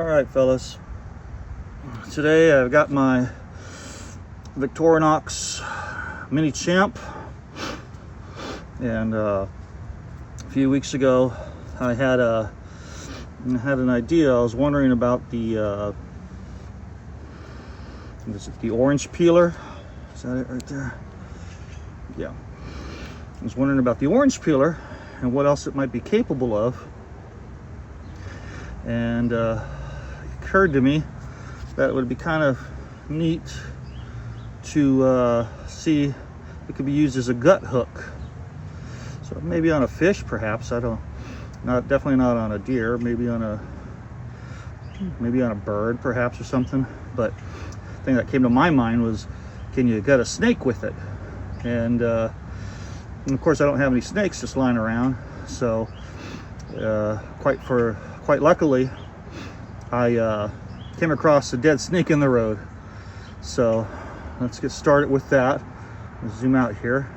Alright fellas, today I've got my Victorinox Mini Champ, and a few weeks ago I had an idea. I was wondering about the orange peeler. Is that it right there? Yeah. I was wondering about the orange peeler and what else it might be capable of. And it occurred to me that it would be kind of neat to see if it could be used as a gut hook. So maybe on a fish, perhaps. Definitely not on a deer. Maybe on a bird, perhaps, or something. But the thing that came to my mind was, can you gut a snake with it? And of course, I don't have any snakes just lying around. So quite luckily, I came across a dead snake in the road. So let's get started with that. I'll zoom out here.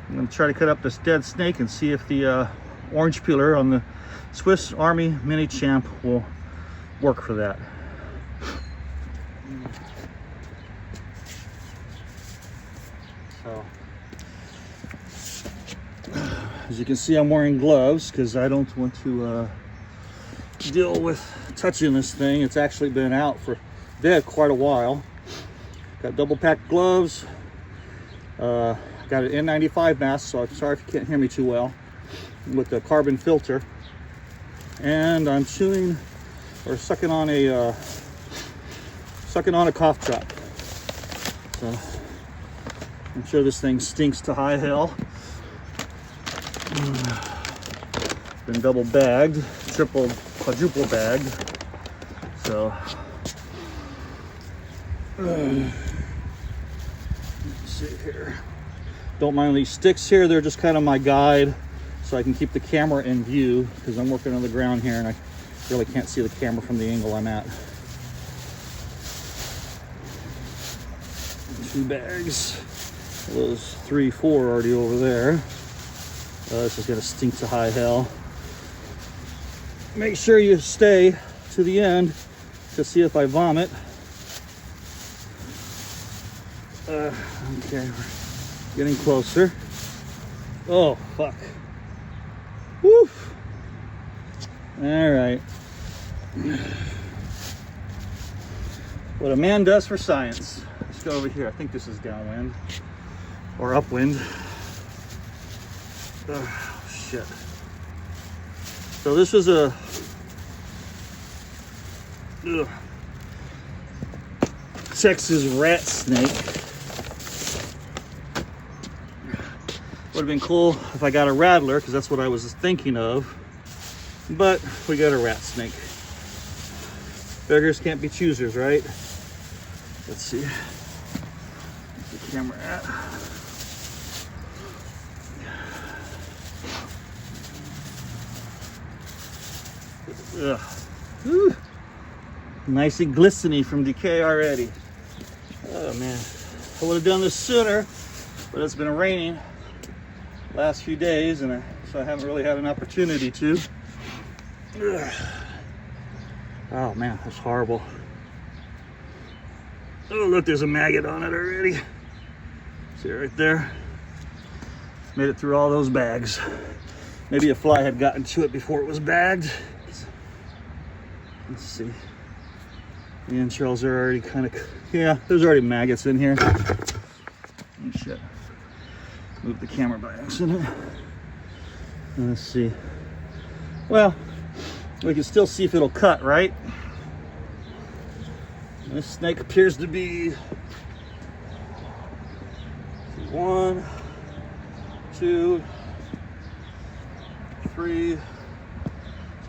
I'm going to try to cut up this dead snake and see if the orange peeler on the Swiss Army Mini Champ will work for that. So, as you can see, I'm wearing gloves because I don't want to deal with touching this thing. It's actually been out for dead quite a while. Got double packed gloves. Got an N95 mask, so I'm sorry if you can't hear me too well, with the carbon filter. And I'm chewing or sucking on a cough drop. So I'm sure this thing stinks to high hell. Been double bagged, triple, quadruple bagged. So let's see here. Don't mind these sticks here. They're just kind of my guide, so I can keep the camera in view, because I'm working on the ground here and I really can't see the camera from the angle I'm at. 2 bags. Those 3, 4 already over there. This is gonna stink to high hell. Make sure you stay to the end to see if I vomit. Okay, we're getting closer. Oh, fuck. Woo! All right. What a man does for science. Let's go over here. I think this is downwind or upwind. Oh, shit. So this was a Texas rat snake. Would have been cool if I got a rattler, because that's what I was thinking of. But we got a rat snake. Beggars can't be choosers, right? Let's see. Where's the camera at? Ugh. Woo. Nice and glistening from decay already. Oh man, I would have done this sooner, but it's been raining last few days, and so I haven't really had an opportunity to. Ugh. Oh man, that's horrible. Oh look, there's a maggot on it already. See it right there? Made it through all those bags. Maybe a fly had gotten to it before it was bagged. Let's see. The entrails are already kind of, yeah, there's already maggots in here. Oh shit. Move the camera by accident. Let's see. Well, we can still see if it'll cut, right? This snake appears to be 1, 2, 3, it's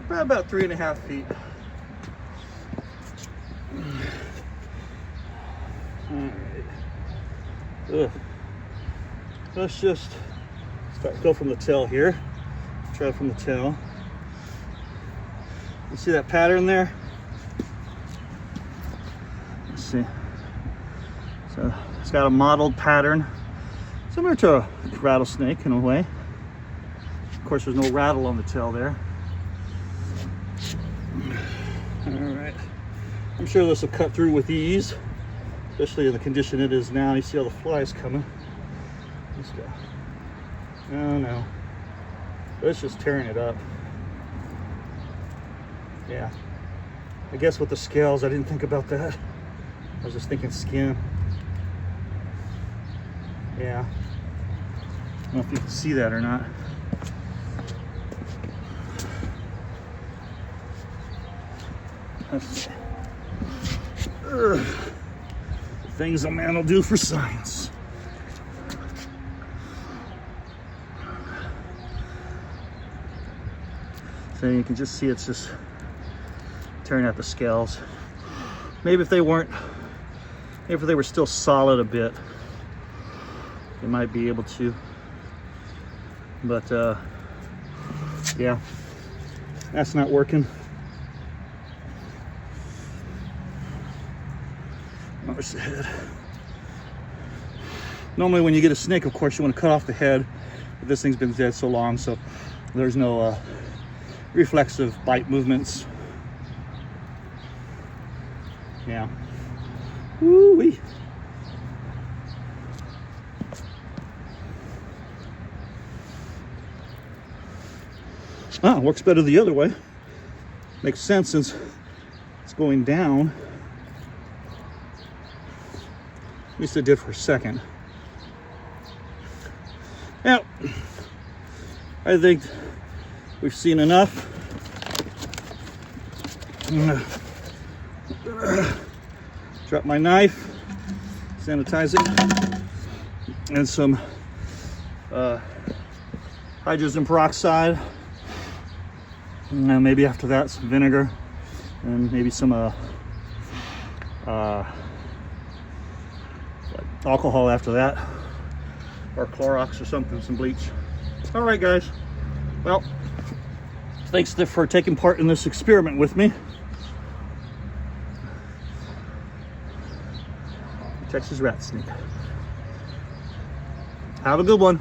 about 3.5 feet. Ugh. Let's just go from the tail here. Try from the tail. You see that pattern there? Let's see. So it's got a mottled pattern, similar to a rattlesnake in a way. Of course, there's no rattle on the tail there. All right. I'm sure this will cut through with ease, especially in the condition it is now. You see all the flies coming. Let's go. Oh no. It's just tearing it up. Yeah. I guess with the scales, I didn't think about that. I was just thinking skin. Yeah. I don't know if you can see that or not. That's things a man will do for science. So you can just see it's just tearing out the scales. Maybe if they weren't, maybe if they were still solid a bit, you might be able to. But yeah, that's not working. Where's the head? Normally when you get a snake, of course, you want to cut off the head, but this thing's been dead so long, so there's no reflexive bite movements. Yeah. Woo-wee. Ah, works better the other way. Makes sense since it's going down. At least it did for a second. Now, I think we've seen enough. I'm gonna drop my knife, sanitizing, and some hydrogen peroxide. And maybe after that, some vinegar, and maybe some alcohol after that, or Clorox or something, some bleach. All right, guys. Well, thanks for taking part in this experiment with me. Texas rat snake. Have a good one.